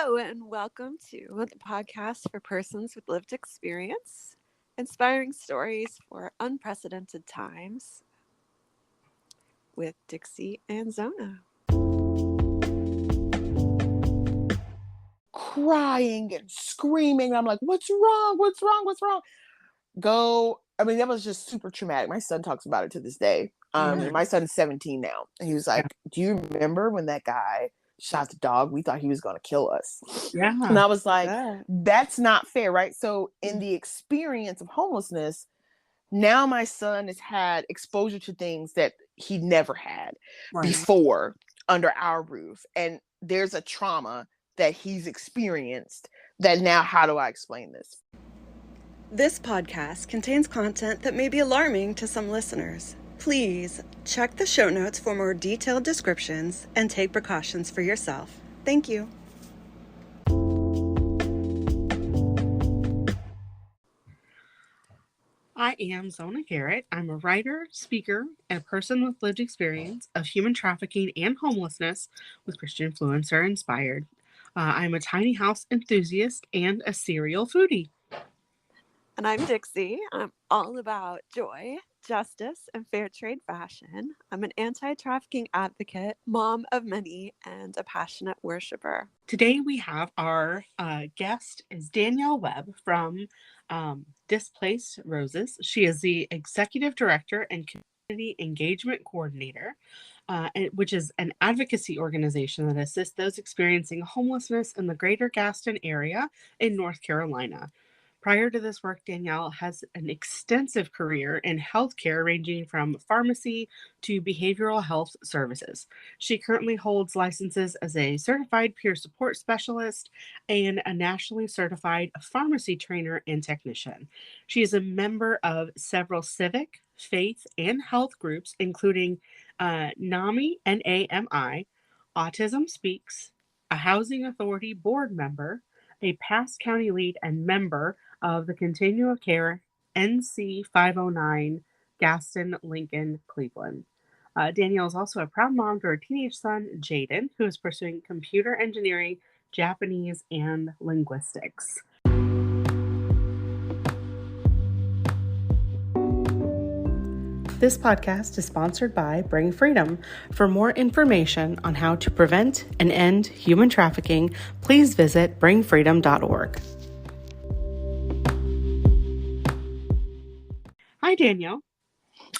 Hello, and welcome to the podcast for persons with lived experience, inspiring stories for unprecedented times with Dixie and Zona. Crying and screaming. I'm like, what's wrong? What's wrong? What's wrong? That was just super traumatic. My son talks about it to this day. My son's 17 now. And he was like, do you remember when that guy shot the dog? We thought he was going to kill us. Yeah. And I was like, that's not fair, right? So in the experience of homelessness, now my son has had exposure to things that he never had before under our roof. And there's a trauma that he's experienced that now, how do I explain this? This podcast contains content that may be alarming to some listeners. Please check the show notes for more detailed descriptions and take precautions for yourself. Thank you. I am Zona Garrett. I'm a writer, speaker, and a person with lived experience of human trafficking and homelessness with Christian influencer inspired. I'm a tiny house enthusiast and a serial foodie. And I'm Dixie. I'm all about joy, justice, and fair trade fashion. I'm an anti-trafficking advocate, mom of many, and a passionate worshiper. Today we have our guest is Danielle Webb from Displaced Roses. She is the executive director and community engagement coordinator, which is an advocacy organization that assists those experiencing homelessness in the greater Gaston area in North Carolina. Prior to this work, Danielle has an extensive career in healthcare ranging from pharmacy to behavioral health services. She currently holds licenses as a certified peer support specialist and a nationally certified pharmacy trainer and technician. She is a member of several civic, faith, and health groups, including NAMI, N-A-M-I, Autism Speaks, a Housing Authority board member, a past county lead and member of the Continuum of Care NC 509 Gaston, Lincoln, Cleveland. Danielle is also a proud mom to her teenage son, Jaden, who is pursuing computer engineering, Japanese, and linguistics. This podcast is sponsored by Bring Freedom. For more information on how to prevent and end human trafficking, please visit bringfreedom.org. Hi, Danielle.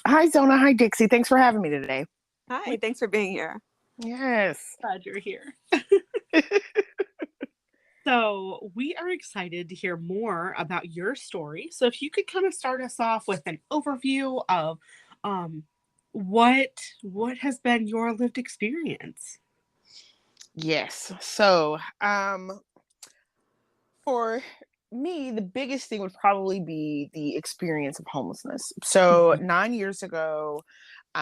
Hi, Zona. Hi, Dixie. Thanks for having me today. Hi, thanks for being here. Yes. Glad you're here. So we are excited to hear more about your story. So if you could kind of start us off with an overview of what has been your lived experience? Yes. So for me, the biggest thing would probably be the experience of homelessness. So 9 years ago,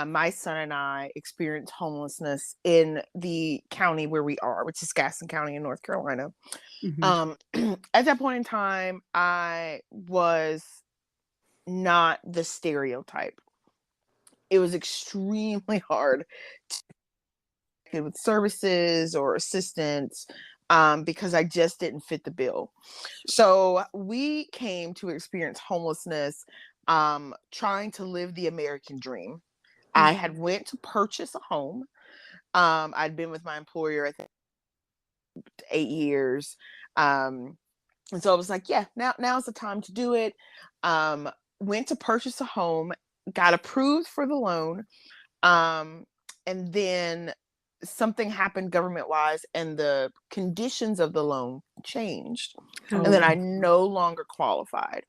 my son and I experienced homelessness in the county where we are, which is Gaston County in North Carolina. At that point in time, I was not the stereotype. It was extremely hard to get with services or assistance because I just didn't fit the bill. So we came to experience homelessness trying to live the American dream. I had went to purchase a home. I'd been with my employer, I think, 8 years. And so I was like, yeah, now's the time to do it. Went to purchase a home, got approved for the loan. And then something happened government-wise and the conditions of the loan changed. And then I no longer qualified.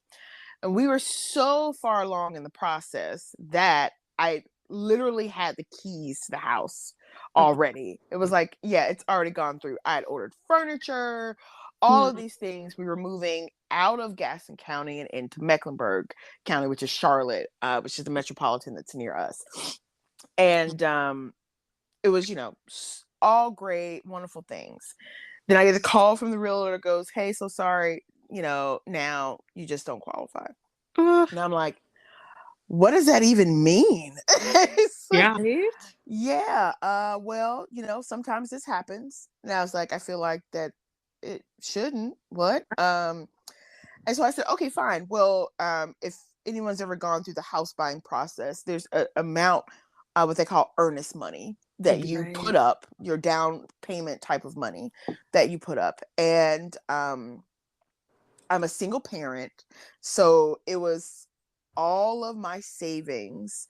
And we were so far along in the process that I literally had the keys to the house already. It was like, yeah, it's already gone through. I had ordered furniture, all of these things. We were moving out of Gaston County and into Mecklenburg County, which is Charlotte, which is the metropolitan that's near us. And it was, all great, wonderful things. Then I get a call from the realtor that goes, hey, so sorry, now you just don't qualify. And I'm like, what does that even mean? Well, sometimes this happens. And I was like, I feel like that it shouldn't. What? And so I said, okay, fine. Well, if anyone's ever gone through the house buying process, there's an amount, what they call earnest money that you put up, your down payment type of money that you put up. And I'm a single parent, so it was all of my savings.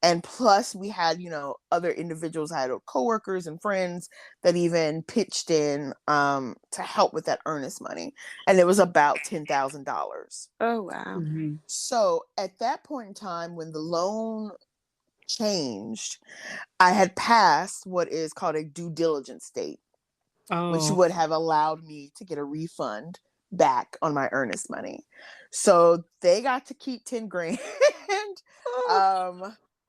And plus we had, other individuals, I had coworkers and friends that even pitched in to help with that earnest money. And it was about $10,000. Oh, wow. Mm-hmm. So at that point in time, when the loan changed, I had passed what is called a due diligence date, which would have allowed me to get a refund back on my earnest money. So they got to keep 10 grand.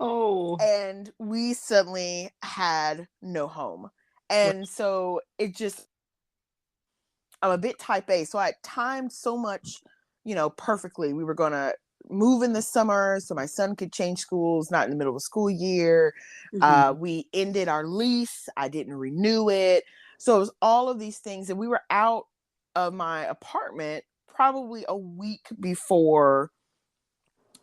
And we suddenly had no home. And so it just, I'm a bit type A. So I timed so much, perfectly. We were going to move in the summer so my son could change schools, not in the middle of a school year. We ended our lease. I didn't renew it. So it was all of these things. And we were out of my apartment probably a week before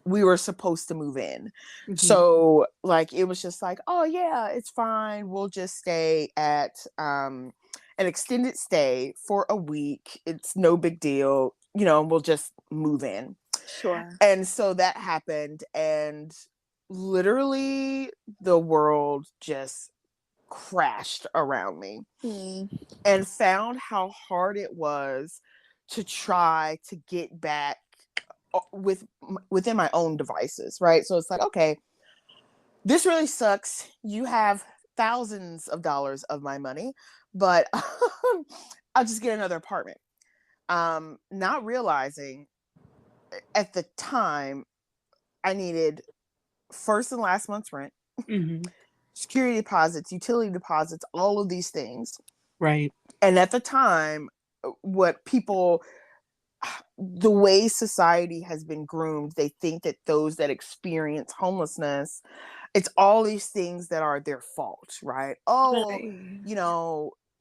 we were supposed to move in. So like, it was just like, oh yeah, it's fine. We'll just stay at an extended stay for a week. It's no big deal. We'll just move in. Sure. And so that happened, and literally the world just crashed around me and found how hard it was to try to get back within my own devices, right? So it's like, okay, this really sucks. You have thousands of dollars of my money, but I'll just get another apartment. Not realizing at the time I needed first and last month's rent, security deposits, utility deposits, all of these things. Right. And at the time, the way society has been groomed, they think that those that experience homelessness, it's all these things that are their fault, right? Oh,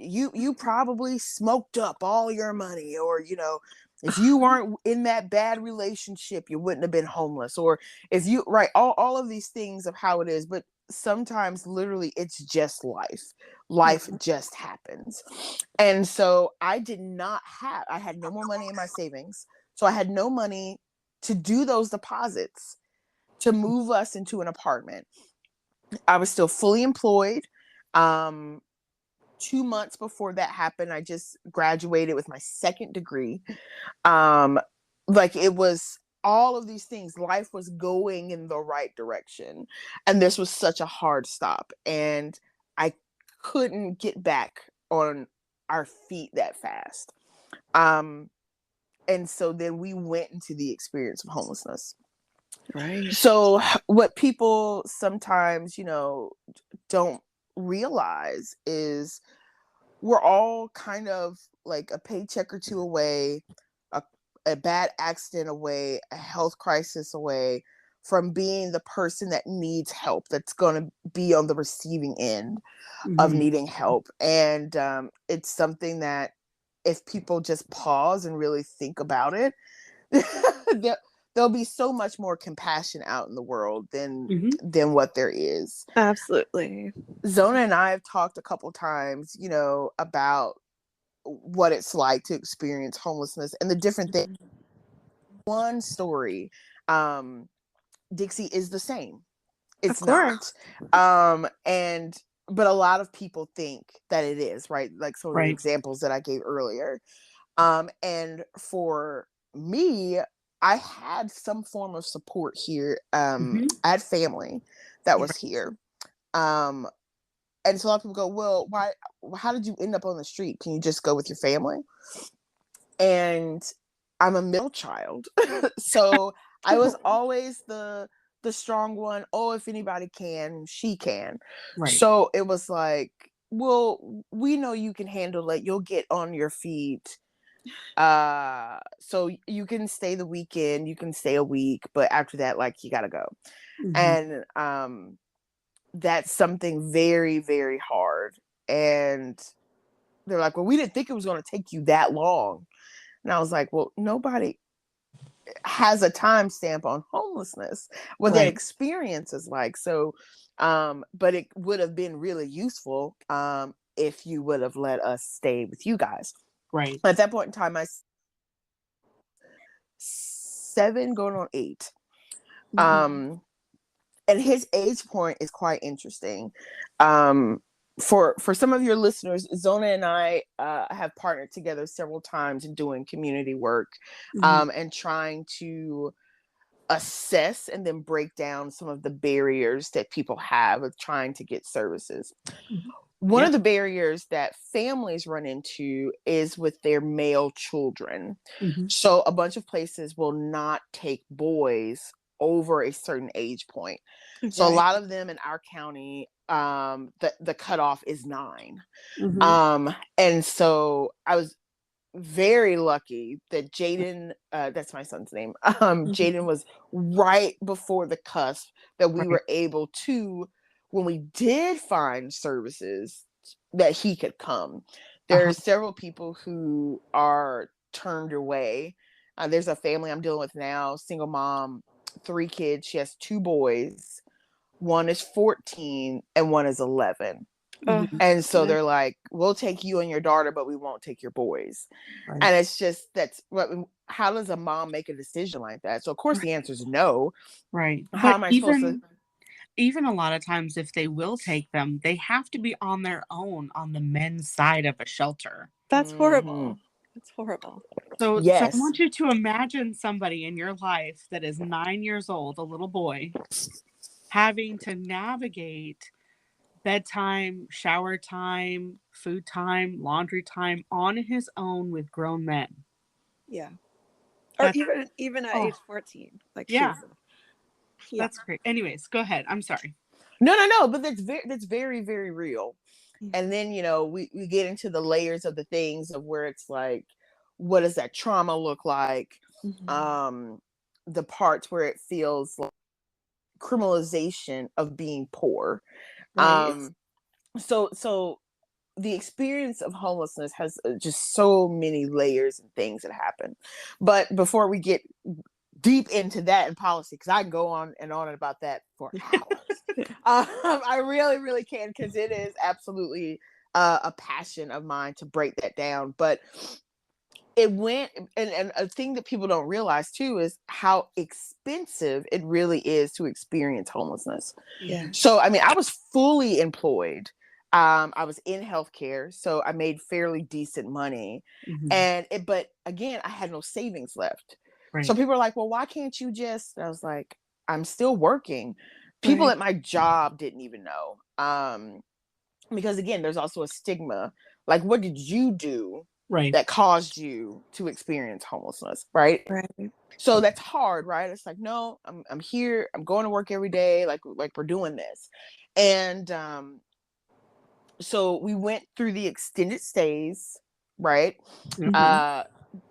you probably smoked up all your money, or if you weren't in that bad relationship, you wouldn't have been homeless, or if you, right, all of these things of how it is. But sometimes literally it's just life just happens. And so I had no more money in my savings, so I had no money to do those deposits to move us into an apartment. I was still fully employed. 2 months before that happened, I just graduated with my second degree. Like, it was all of these things. Life was going in the right direction. And this was such a hard stop. And I couldn't get back on our feet that fast. And so then we went into the experience of homelessness. Right. So what people sometimes, don't realize is we're all kind of like a paycheck or two away, a bad accident away, a health crisis away from being the person that needs help, that's going to be on the receiving end of needing help. And it's something that if people just pause and really think about it, there'll be so much more compassion out in the world than what there is. Absolutely. Zona and I have talked a couple times, about what it's like to experience homelessness and the different things. One story, Dixie, is the same. It's not. But a lot of people think that it is, right? Like some of the examples that I gave earlier. And for me, I had some form of support here. I had family that was here. And so a lot of people go, well, how did you end up on the street? Can you just go with your family? And I'm a middle child. So I was always the strong one. Oh, if anybody can, she can. Right. So it was like, well, we know you can handle it. You'll get on your feet. So you can stay the weekend, you can stay a week, but after that, like, you gotta go. And that's something very, very hard. And they're like, well, we didn't think it was going to take you that long. And I was like, well, nobody has a timestamp on homelessness, what that experience is like. So, but it would have been really useful if you would have let us stay with you guys. Right. At that point in time, I 7 going on 8. And his age point is quite interesting. For some of your listeners, Zona and I have partnered together several times in doing community work, and trying to assess and then break down some of the barriers that people have of trying to get services. One of the barriers that families run into is with their male children. So a bunch of places will not take boys over a certain age point. So a lot of them in our county, the cutoff is 9. And so I was very lucky that Jaden, that's my son's name, Jaden was right before the cusp that we were able to, when we did find services, that he could come. There are several people who are turned away. There's a family I'm dealing with now, single mom, 3 kids. She has 2 boys. One is 14 and one is 11. And so they're like, we'll take you and your daughter, but we won't take your boys. And it's just, how does a mom make a decision like that? So of course the answer is no. How am I supposed to? Even a lot of times, if they will take them, they have to be on their own on the men's side of a shelter. That's horrible. That's horrible. So I want you to imagine somebody in your life that is 9 years old, a little boy, having to navigate bedtime, shower time, food time, laundry time on his own with grown men. Yeah. Or even at age 14. Like, that's great. Anyways, go ahead. I'm sorry. No, but that's very, very real. And then, we get into the layers of the things of where it's like, what does that trauma look like? The parts where it feels like criminalization of being poor. So the experience of homelessness has just so many layers and things that happen. But before we get deep into that in policy, because I can go on and on about that for hours. I really, really can, because it is absolutely a passion of mine to break that down. But it went, and a thing that people don't realize too is how expensive it really is to experience homelessness. So, I mean, I was fully employed. I was in healthcare, so I made fairly decent money. But again, I had no savings left. So people are like, well, why can't you just, I was like, I'm still working. People at my job didn't even know. Because again, there's also a stigma. Like, what did you do that caused you to experience homelessness? Right. So that's hard, right? It's like, no, I'm here. I'm going to work every day. Like we're doing this. And so we went through the extended stays, right?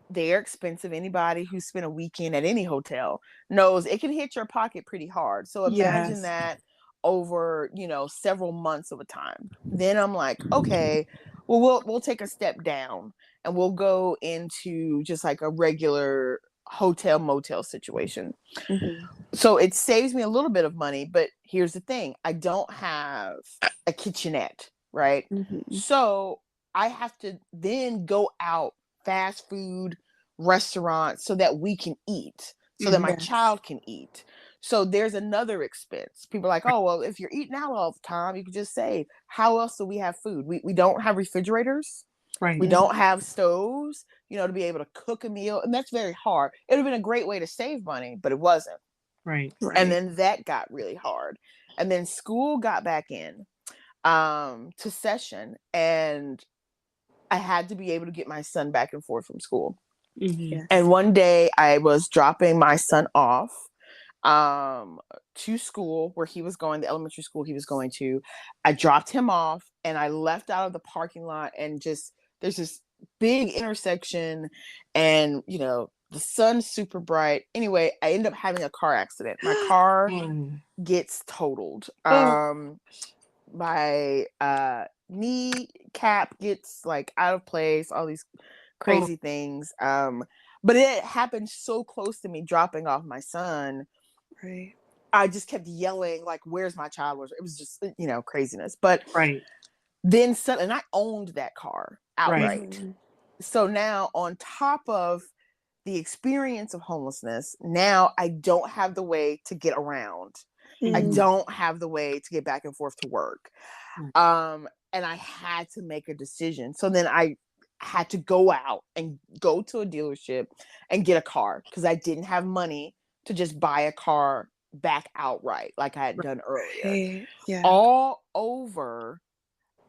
They're expensive. Anybody who spent a weekend at any hotel knows it can hit your pocket pretty hard. So imagine that over, several months of a time. Then I'm like, okay, well, we'll take a step down and we'll go into just like a regular hotel motel situation. So it saves me a little bit of money, but here's the thing. I don't have a kitchenette, right? So I have to then go out fast food restaurants so that we can eat, so that my child can eat. So there's another expense. People are like, oh, well, if you're eating out all the time, you could just say, how else do we have food? We don't have refrigerators. We don't have stoves, to be able to cook a meal. And that's very hard. It would have been a great way to save money, but it wasn't. And then that got really hard. And then school got back in to session, and I had to be able to get my son back and forth from school. And one day I was dropping my son off to school where he was going, the elementary school he was going to. I dropped him off and I left out of the parking lot, and just, there's this big intersection, and, the sun's super bright. Anyway, I end up having a car accident. My car gets totaled. My kneecap gets like out of place, all these crazy things. But it happened so close to me dropping off my son. Right. I just kept yelling, like, where's my child? It was just, craziness. But Right. then and I owned that car outright. Right. Mhm. So now on top of the experience of homelessness, now I don't have the way to get around. I Mhm. don't have the way to get back and forth to work. And I had to make a decision. So then I had to go out and go to a dealership and get a car because I didn't have money to just buy a car back outright like I had done earlier. Right. Yeah. All over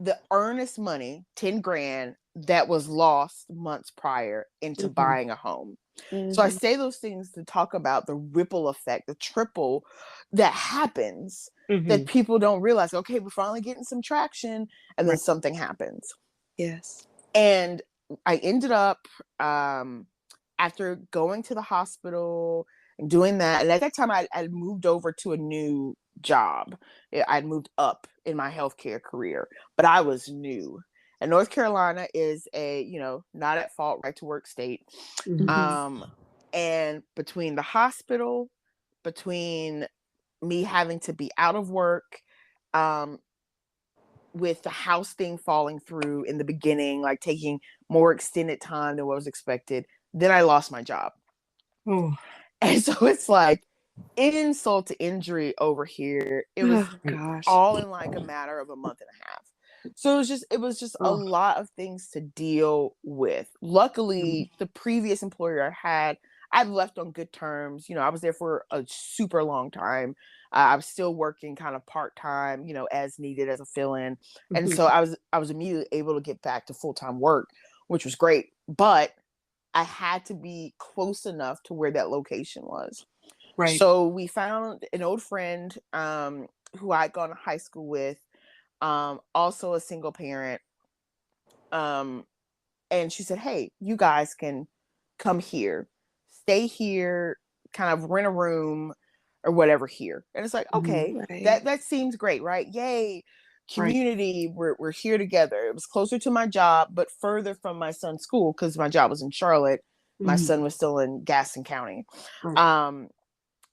the earnest money, 10 grand, that was lost months prior into buying a home. So I say those things to talk about the ripple effect, the triple that happens that people don't realize. Okay, we're finally getting some traction, and then something happens. Yes. And I ended up, after going to the hospital and doing that, and at that time I moved over to a new job. I'd moved up in my healthcare career, but I was new. And North Carolina is a, not at fault right to work state. And between the hospital, between me having to be out of work, with the house thing falling through in the beginning, like taking more extended time than what was expected, then I lost my job. And so it's like insult to injury over here. It was all in like a matter of a month and a half. So it was just a lot of things to deal with. Luckily, the previous employer I'd left on good terms. I was there for a super long time. I was still working kind of part-time, as needed as a fill-in. And so I was immediately able to get back to full-time work, which was great. But I had to be close enough to where that location was. Right. So we found an old friend who I'd gone to high school with, also a single parent. And she said, hey, you guys can come here, stay here, kind of rent a room or whatever here. And it's like, okay, that seems great, right? Yay, community, we're here together. It was closer to my job, but further from my son's school because my job was in Charlotte. My son was still in Gaston County. And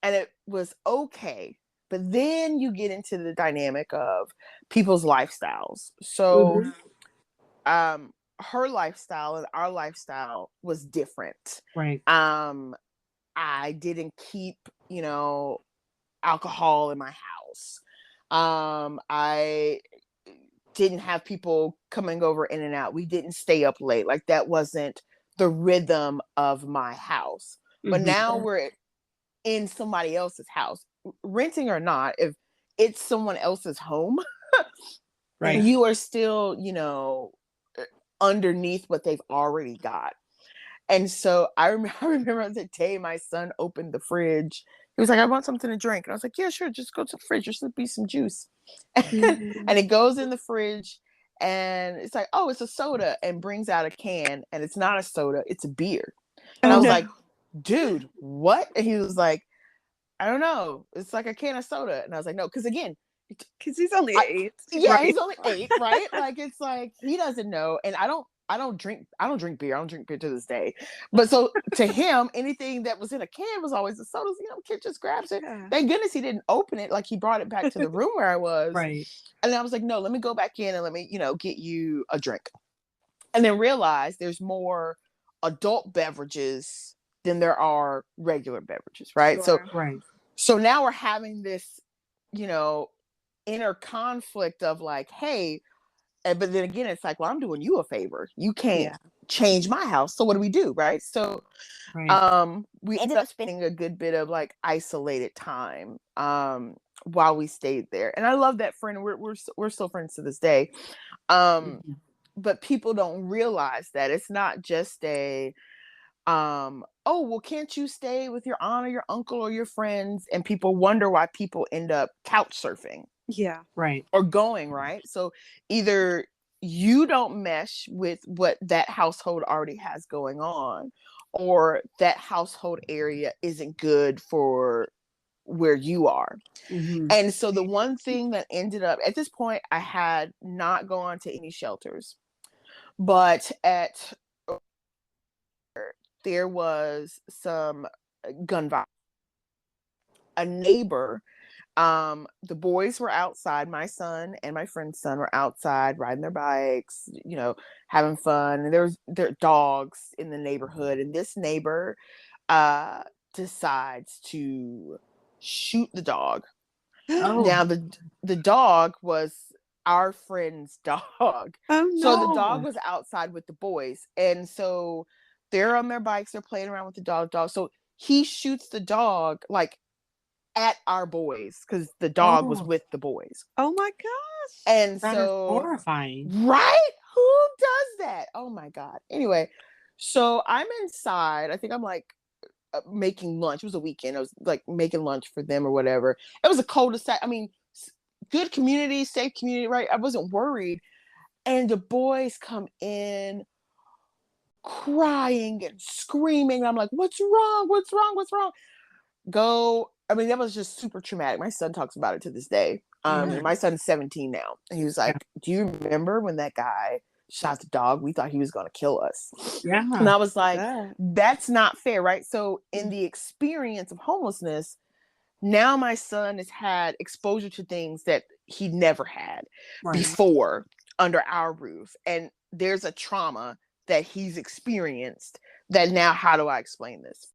it was okay. But then you get into the dynamic of people's lifestyles. So her lifestyle and our lifestyle was different. Right. I didn't keep, alcohol in my house. I didn't have people coming over in and out. We didn't stay up late. Like that wasn't the rhythm of my house. But now we're in somebody else's house, renting or not, if it's someone else's home, right, you are still, underneath what they've already got. And so I remember the day my son opened the fridge. He was like, I want something to drink. And I was like, yeah, sure. Just go to the fridge. There's be some juice. And it goes in the fridge and it's like, oh, it's a soda, and brings out a can, and it's not a soda. It's a beer. And I was like, dude, what? And he was like, I don't know. It's like a can of soda. And I was like, no, because again, because he's only 8. Yeah, right? He's only 8, right? Like it's like he doesn't know. And I don't drink beer. I don't drink beer to this day. But so to him, anything that was in a can was always a soda. Kid just grabs it. Yeah. Thank goodness he didn't open it. Like he brought it back to the room where I was. Right. And I was like, no, let me go back in and let me, get you a drink. And then realize there's more adult beverages than there are regular beverages, right? Sure. So now we're having this, inner conflict of like, hey, but then again, it's like, well, I'm doing you a favor. You can't change my house. So what do we do? Right. So we ended up spending a good bit of like isolated time while we stayed there. And I love that friend. We're still friends to this day. But people don't realize that it's not just a oh, well, can't you stay with your aunt or your uncle or your friends? And people wonder why people end up couch surfing. Yeah. Right. Or going, right? So either you don't mesh with what that household already has going on, or that household area isn't good for where you are. Mhm. And so the one thing that ended up at this point, I had not gone to any shelters, but there was some gun violence. A neighbor, the boys were outside. My son and my friend's son were outside riding their bikes, having fun. And there are dogs in the neighborhood, and this neighbor decides to shoot the dog. Oh. Now the dog was our friend's dog. Oh So the no. dog was outside with the boys. And so they're on their bikes, they're playing around with the dog. So he shoots the dog like at our boys because the dog was with the boys. Oh my gosh. And That is horrifying. right? Who does that? Oh my God. Anyway, so I'm inside. I think I'm like making lunch. It was a weekend. I was like making lunch for them or whatever. It was a cul-de-sac. I mean, good community, safe community, right? I wasn't worried. And the boys come in crying and screaming. I'm like, what's wrong? What's wrong? What's wrong? That was just super traumatic. My son talks about it to this day. My son's 17 now. And he was like, do you remember when that guy shot the dog? We thought he was going to kill us. Yeah. And I was like, that's not fair, right? So in the experience of homelessness, now my son has had exposure to things that he never had before under our roof. And there's a trauma that he's experienced that now, how do I explain this?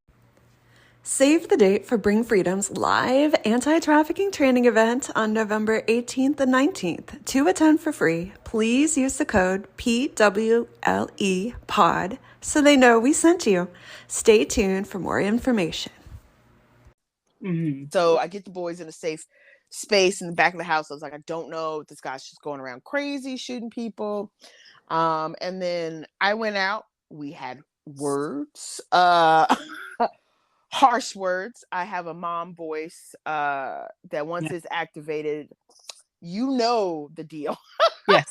Save the date for Bring Freedom's live anti-trafficking training event on November 18th and 19th. To attend for free, please use the code PWLE POD so they know we sent you. Stay tuned for more information. Mm-hmm. So I get the boys in a safe space in the back of the house. I was like, I don't know if this guy's just going around crazy, shooting people. And then I went out. We had words. Harsh words. I have a mom voice that once it's activated, you know the deal. Yes.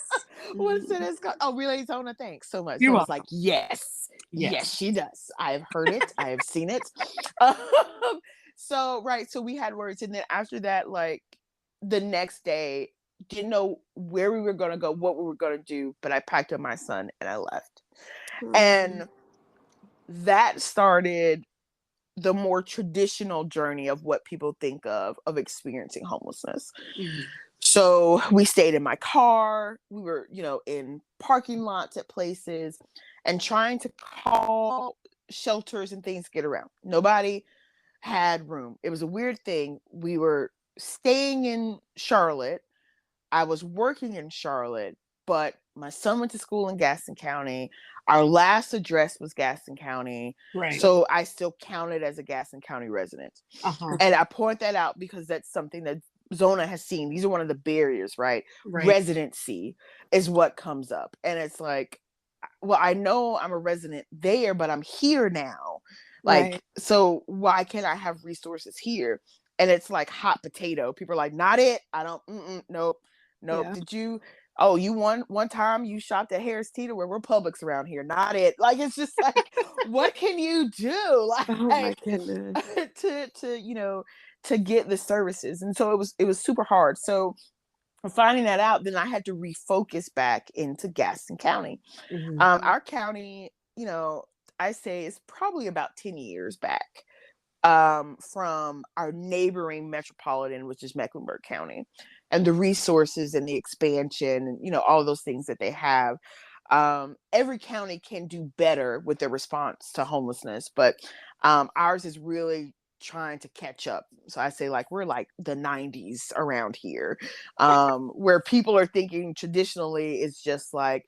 What's it? Oh, really, Zona? Thanks so much. You're So it's like, yes, she does. I have heard it. I have seen it. So we had words, and then after that, like the next day, didn't know where we were gonna go, what we were gonna do, but I packed up my son and I left, and that started the more traditional journey of what people think of experiencing homelessness. Mm-hmm. So we stayed in my car. We were, in parking lots at places and trying to call shelters and things to get around. Nobody had room. It was a weird thing. We were staying in Charlotte. I was working in Charlotte, but my son went to school in Gaston County. Our last address was Gaston County. Right. So I still counted as a Gaston County resident. And I point that out because that's something that Zona has seen. These are one of the barriers, right? Residency is what comes up. And it's like, well, I know I'm a resident there, but I'm here now. Like, so why can't I have resources here? And it's like hot potato. People are like, not it. I don't, nope. Yeah. Did you... Oh, you one time you shopped at Harris Teeter where we're Publix around here. Not it. Like, it's just like, what can you do? Like, oh my goodness. to get the services. And so it was super hard. So finding that out, then I had to refocus back into Gaston County. Mm-hmm. Our county, I say is probably about 10 years back from our neighboring metropolitan, which is Mecklenburg County, and the resources and the expansion and, all those things that they have. Every county can do better with their response to homelessness, but ours is really trying to catch up. So I say like, we're like the 90s around here, where people are thinking traditionally it's just like,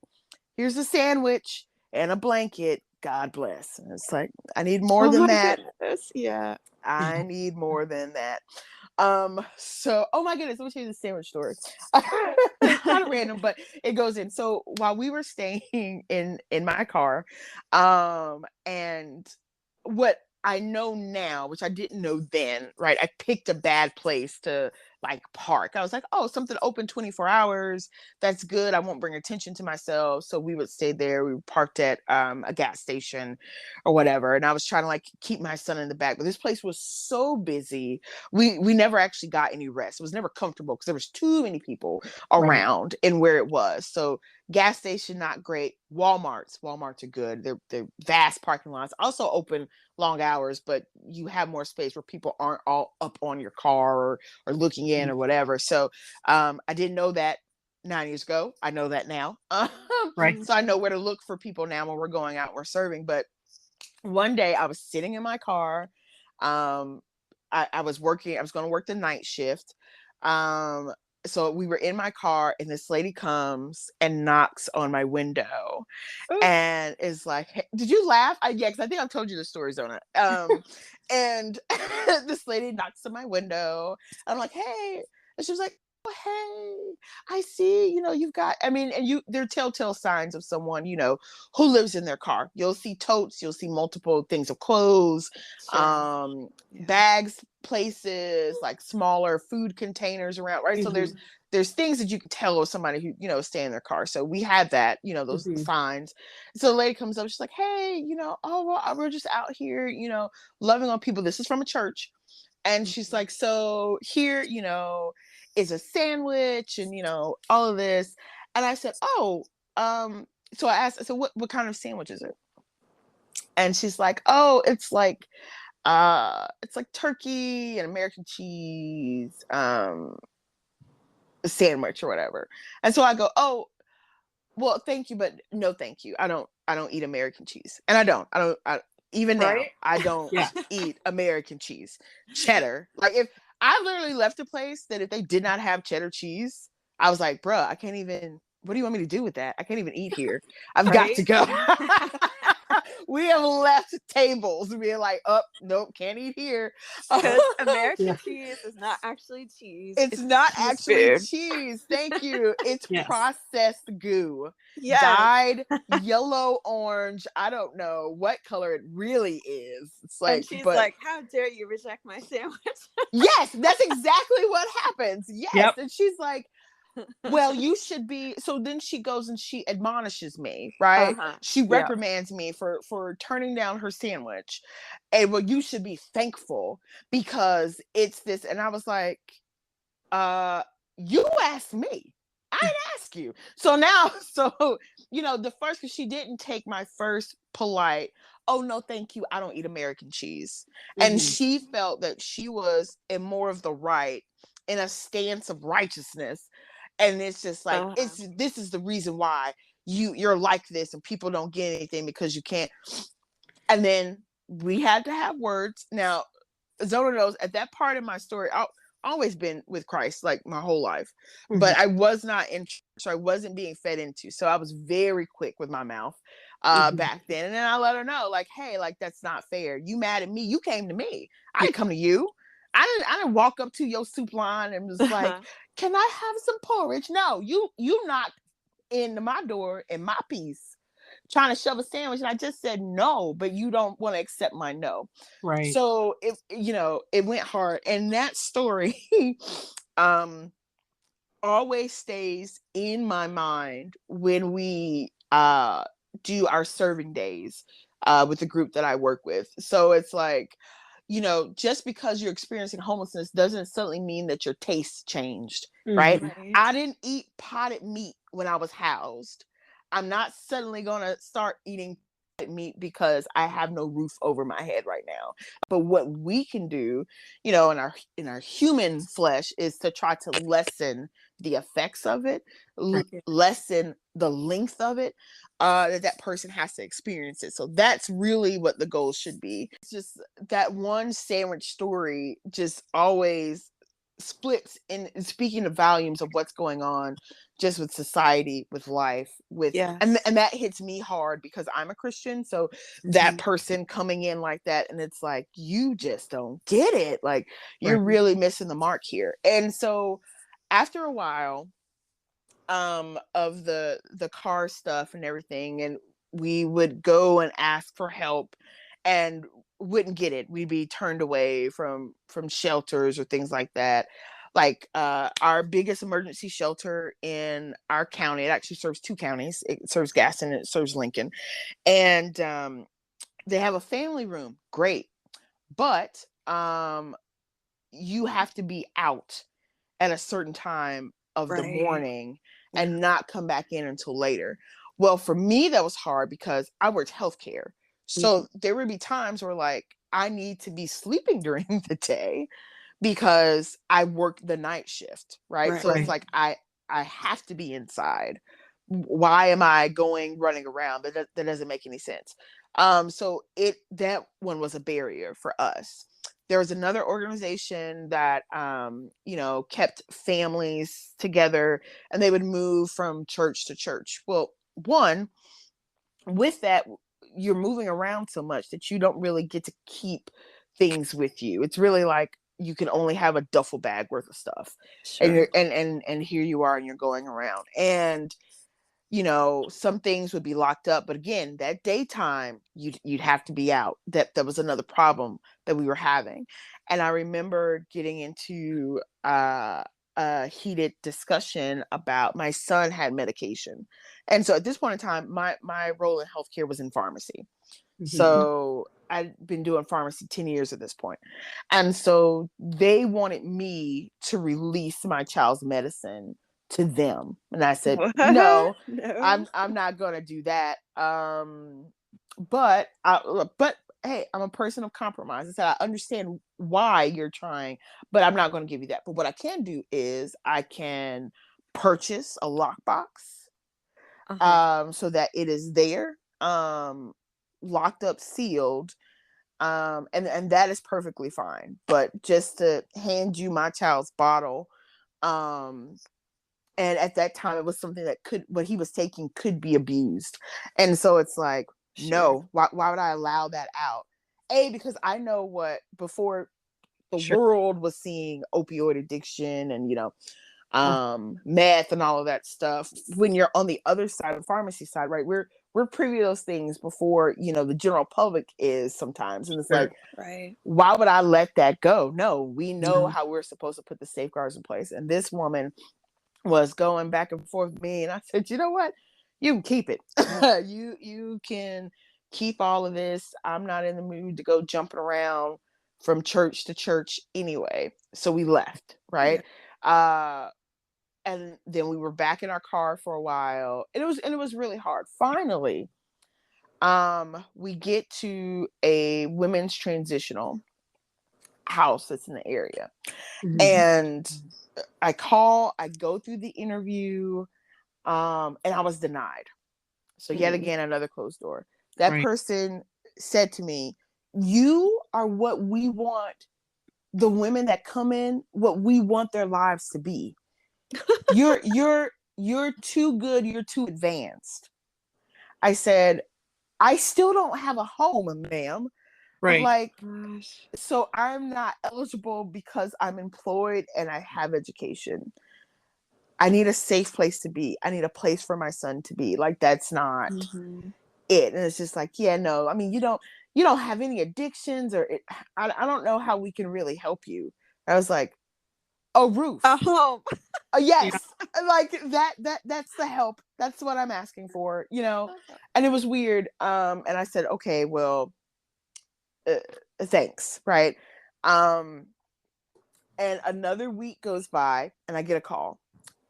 here's a sandwich and a blanket. God bless. And it's like, I need more than that. Goodness. Yeah. I need more than that. So, oh my goodness, let me tell you the sandwich story. Kind of random, but it goes in. So while we were staying in my car, and what I know now, which I didn't know then, right? I picked a bad place to like park. I was like, oh, something open 24 hours. That's good. I won't bring attention to myself. So we would stay there. We parked at a gas station or whatever. And I was trying to like keep my son in the back. But this place was so busy. We never actually got any rest. It was never comfortable because there was too many people around and where it was. So gas station, not great. Walmarts are good. They're vast parking lots. Also open long hours, but you have more space where people aren't all up on your car or looking in or whatever. So I didn't know that 9 years ago. I know that now. Right. So I know where to look for people now when we're going out, we're serving. But one day I was sitting in my car. I was working, I was going to work the night shift. So we were in my car and this lady comes and knocks on my window. Ooh. And is like, hey, did you laugh? Yeah, because I think I've told you the story, Zona. And this lady knocks on my window. I'm like, hey. And she was like, oh, hey, I see, you've got, and there are telltale signs of someone, who lives in their car. You'll see totes, you'll see multiple things of clothes, bags, places, like smaller food containers around, right? Mm-hmm. So there's things that you can tell of somebody who, stay in their car. So we had that, those signs. So the lady comes up, she's like, hey, oh, well, we're just out here, loving on people. This is from a church. And she's like, so here, is a sandwich and, all of this. And I said, oh, so I asked, so what kind of sandwich is it? And she's like, oh, it's like turkey and American cheese, sandwich or whatever. And so I go, oh, well, thank you, but no, thank you. I don't eat American cheese. And I don't even now, I don't eat American cheese. Cheddar. Like if I literally left a place that if they did not have cheddar cheese, I was like, bruh, I can't even, what do you want me to do with that? I can't even eat here. I've got to go. We have left tables. We're like, oh, nope, can't eat here. Because American cheese is not actually cheese. It's not actually cheese. Thank you. It's processed goo. Dyed yellow, orange. I don't know what color it really is. It's like, and she's like, how dare you reject my sandwich? Yes, that's exactly what happens. Yes. Yep. And she's like, well, you should be. So then she goes and she admonishes me, right? She reprimands me for turning down her sandwich. And well, you should be thankful because it's this. And I was like, you asked me. I didn't ask you. So now, the first, because she didn't take my first polite, oh, no, thank you. I don't eat American cheese. Mm-hmm. And she felt that she was in more of the right, in a stance of righteousness. And it's just like, this is the reason why you're like this and people don't get anything because you can't. And then we had to have words. Now, Zona knows at that part of my story, I've always been with Christ like my whole life, but I was not in church, so I wasn't being fed into. So I was very quick with my mouth back then. And then I let her know, like, hey, like, that's not fair. You mad at me? You came to me. I didn't come to you. I didn't walk up to your soup line and was like, can I have some porridge? No, you knocked into my door in my piece trying to shove a sandwich. And I just said no, but you don't want to accept my no. Right. So it went hard. And that story always stays in my mind when we do our serving days with the group that I work with. So it's like, just because you're experiencing homelessness doesn't suddenly mean that your taste changed, right? I didn't eat potted meat when I was housed. I'm not suddenly going to start eating potted meat because I have no roof over my head right now. But what we can do, in our human flesh is to try to lessen the effects of it, lessen the length of it, that person has to experience it. So that's really what the goal should be. It's just that one sandwich story just always splits in speaking of volumes of what's going on just with society, with life, with and that hits me hard because I'm a Christian. So that person coming in like that, and it's like, you just don't get it. Like, you're really missing the mark here. And so after a while of the car stuff and everything, and we would go and ask for help and wouldn't get it. We'd be turned away from shelters or things like that. like our biggest emergency shelter in our county. It actually serves 2 counties. It serves Gaston and it serves Lincoln. And they have a family room. Great. But you have to be out at a certain time of the Right. morning and not come back in until later. Well, for me, that was hard because I worked healthcare. So there would be times where like I need to be sleeping during the day because I work the night shift, right? So it's like I have to be inside. Why am I running around? That doesn't make any sense. So that one was a barrier for us. There was another organization that kept families together, and they would move from church to church. Well, one, with that, you're moving around so much that you don't really get to keep things with you. It's really like you can only have a duffel bag worth of stuff. Sure. And here you are and you're going around. And some things would be locked up, but again, that daytime you'd have to be out. That was another problem that we were having. And I remember getting into a heated discussion about my son had medication. And so at this point in time, my role in healthcare was in pharmacy. So I'd been doing pharmacy 10 years at this point. And so they wanted me to release my child's medicine to them. And I said, no, I'm not going to do that. But hey, I'm a person of compromise. I said, I understand why you're trying, but I'm not going to give you that. But what I can do is I can purchase a lockbox so that it is there, locked up, sealed. And that is perfectly fine. But just to hand you my child's bottle, and at that time it was something that what he was taking could be abused. And so it's like, no, why would I allow that out? Because I know before the world was seeing opioid addiction and, meth and all of that stuff. When you're on the other side, the pharmacy side, right? We're privy to those things before, the general public is sometimes. And it's like, why would I let that go? No, we know how we're supposed to put the safeguards in place. And this woman was going back and forth with me. And I said, you know what? You can keep it. You can keep all of this. I'm not in the mood to go jumping around from church to church anyway. So we left, right? And then we were back in our car for a while. And it was really hard. Finally, we get to a women's transitional house that's in the area. And I go through the interview, and I was denied. So yet again, another closed door. That person said to me, you are what we want the women that come in, what we want their lives to be. You're too good. You're too advanced. I said, I still don't have a home, ma'am. Right. Like, so I'm not eligible because I'm employed and I have education. I need a safe place to be. I need a place for my son to be. Like, that's not it. And it's just like, yeah, no. I mean, you don't have any addictions I don't know how we can really help you. I was like, a roof. A home. Yes. Yeah. Like that's the help. That's what I'm asking for, And it was weird. And I said, okay, well, thanks. Right. And another week goes by and I get a call.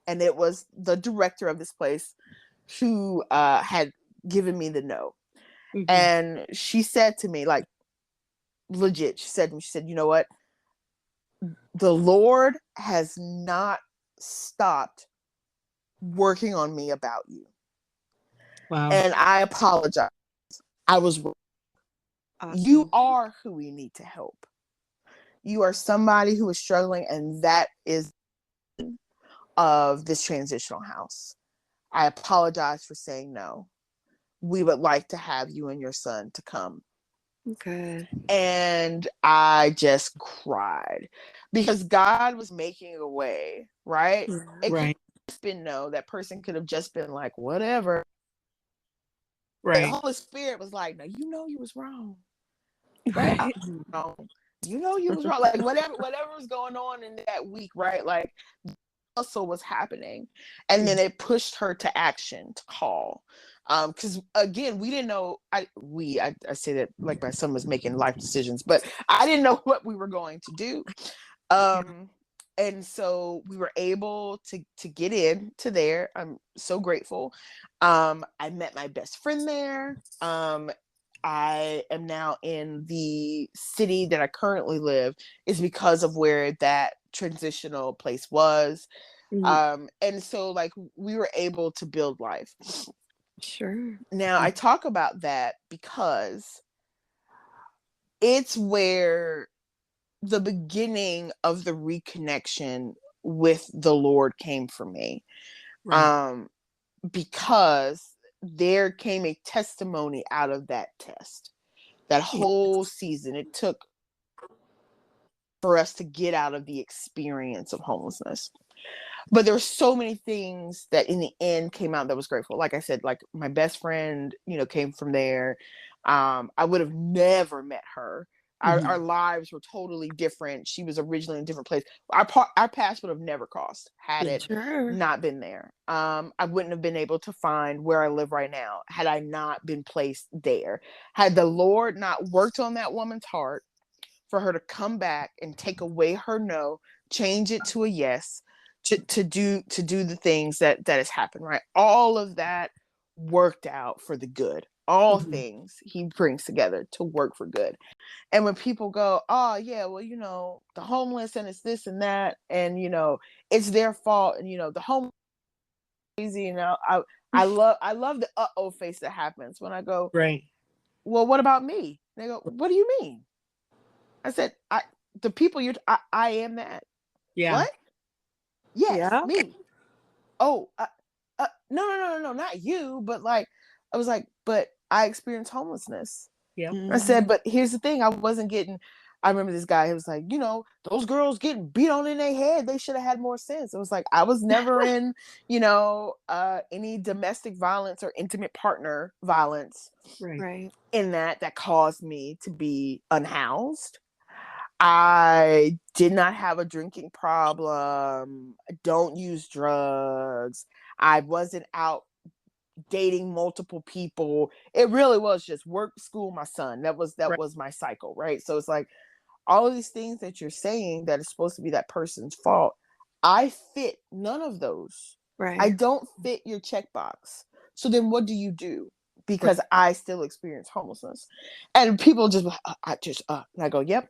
And it was the director of this place who had given me the no. And she said to me, like, legit, she said, you know what? The Lord has not stopped working on me about you. Wow. And I apologize. I was wrong. Awesome. You are who we need to help. You are somebody who is struggling, and that is of this transitional house. I apologize for saying no. We would like to have you and your son to come. Okay. And I just cried because God was making a way, right? It could have just been no. That person could have just been like, whatever. Right. The Holy Spirit was like, no, you was wrong. Right. Wrong. you was wrong. Like whatever was going on in that week, right? Like hustle was happening, and then it pushed her to action, to call. Because again, we didn't know. I say that like my son was making life decisions, but I didn't know what we were going to do. And so we were able to get into there. I'm so grateful. I met my best friend there. I am now in the city that I currently live is because of where that transitional place was. And so like we were able to build life. Sure. Now I talk about that because it's where the beginning of the reconnection with the Lord came for me. Right. Because there came a testimony out of that test. That whole season it took for us to get out of the experience of homelessness. But there were so many things that in the end came out that was grateful. Like I said, like my best friend, came from there. I would have never met her. Our lives were totally different. She was originally in a different place. Our paths would have never crossed had it not been there. I wouldn't have been able to find where I live right now had I not been placed there. Had the Lord not worked on that woman's heart for her to come back and take away her no, change it to a yes, to do the things that has happened, right? All of that worked out for the good. All things he brings together to work for good. And when people go, oh yeah, well, the homeless and it's this and that, and it's their fault, and the homeless crazy, I love the uh-oh face that happens when I go, right. Well, what about me? They go, what do you mean? I said, the people I am that. Yeah. What? Yes, Yeah. me. Oh, no, not you, but like, I was like, but I experienced homelessness. Yeah. I said, but here's the thing, I remember this guy, he was like, those girls getting beat on in their head, they should have had more sense. It was like, I was never in, any domestic violence or intimate partner violence Right. in that caused me to be unhoused. I did not have a drinking problem. I don't use drugs. I wasn't out dating multiple people. It really was just work, school, my son. That was my cycle, right? So it's like all of these things that you're saying that is supposed to be that person's fault. I fit none of those. Right. I don't fit your checkbox. So then what do you do? Because I still experience homelessness. And people just, and I go, yep.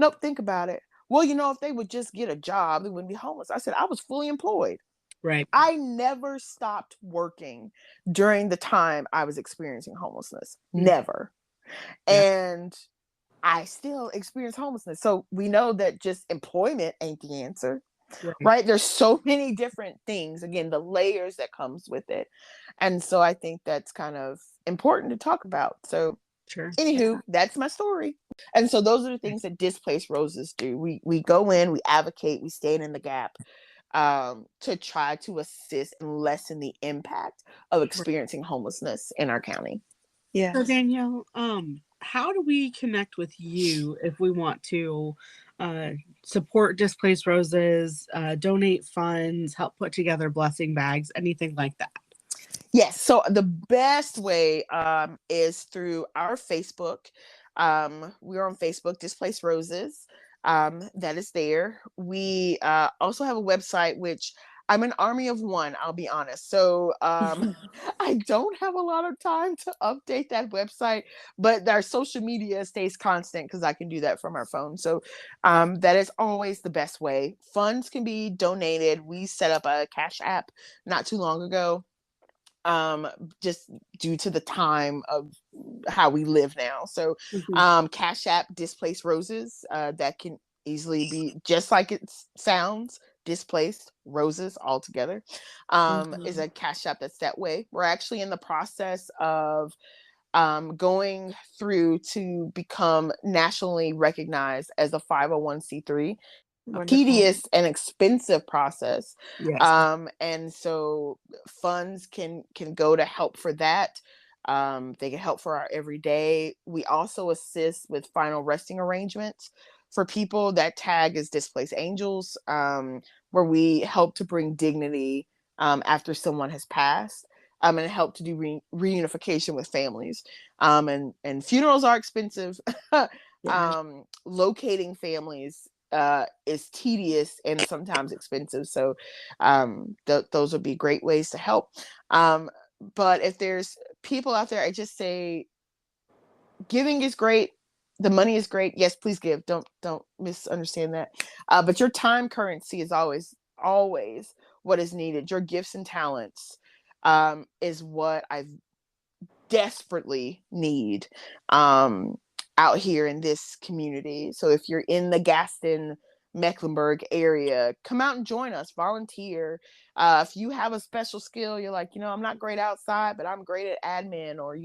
Nope, think about it. Well, if they would just get a job, they wouldn't be homeless. I said, I was fully employed. Right. I never stopped working during the time I was experiencing homelessness. Never. And I still experience homelessness. So we know that just employment ain't the answer, right? There's so many different things. Again, the layers that comes with it. And so I think that's kind of important to talk about. So anywho, that's my story. And so those are the things that Displaced Roses do. We go in, we advocate, we stand in the gap to try to assist and lessen the impact of experiencing homelessness in our county. Yeah. So Danielle, how do we connect with you if we want to support Displaced Roses, donate funds, help put together blessing bags, anything like that? Yes. So the best way is through our Facebook. We're on Facebook, Displaced Roses. That is there. We also have a website, which I'm an army of one, I'll be honest. So I don't have a lot of time to update that website, but our social media stays constant because I can do that from our phone. So that is always the best way. Funds can be donated. We set up a Cash App not too long ago. Just due to the time of how we live now. So Cash App Displaced Roses, that can easily be just like it sounds, Displaced Roses all together, is a Cash App that's that way. We're actually in the process of going through to become nationally recognized as a 501c3. A tedious and expensive process. Yes. And so funds can go to help for that. They can help for our everyday. We also assist with final resting arrangements for people that tag as displaced angels, where we help to bring dignity after someone has passed, and help to do reunification with families. And funerals are expensive. Yeah. Locating families is tedious and sometimes expensive. So those would be great ways to help. But if there's people out there, I just say giving is great. The money is great. Yes, please give. Don't misunderstand that. But your time currency is always what is needed. Your gifts and talents is what I desperately need out here in this community. So if you're in the Gaston, Mecklenburg area, come out and join us, volunteer. If you have a special skill, you're like, I'm not great outside, but I'm great at admin, or,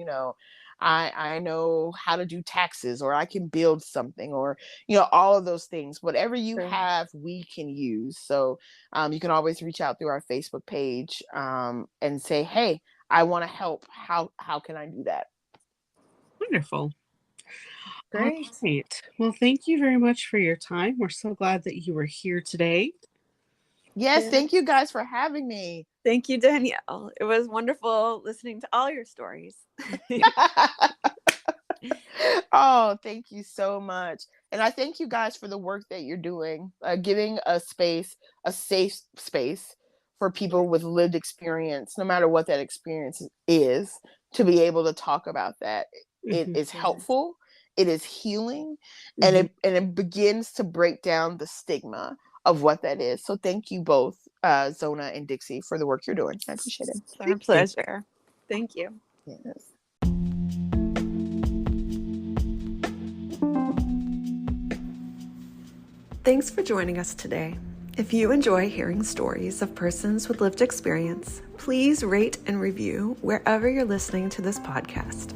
I know how to do taxes, or I can build something, or, all of those things, whatever you have, we can use. So you can always reach out through our Facebook page and say, hey, I want to help. How can I do that? Wonderful. Great. All right. Well, thank you very much for your time. We're so glad that you were here today. Yes, thank you guys for having me. Thank you, Danielle. It was wonderful listening to all your stories. Oh, thank you so much. And I thank you guys for the work that you're doing, giving a safe space for people with lived experience, no matter what that experience is, to be able to talk about that. It is helpful. It is healing, and it begins to break down the stigma of what that is. So thank you both, Zona and Dixie, for the work you're doing. I appreciate it. It's our pleasure. Thank you. Yes. Thanks for joining us today. If you enjoy hearing stories of persons with lived experience, please rate and review wherever you're listening to this podcast.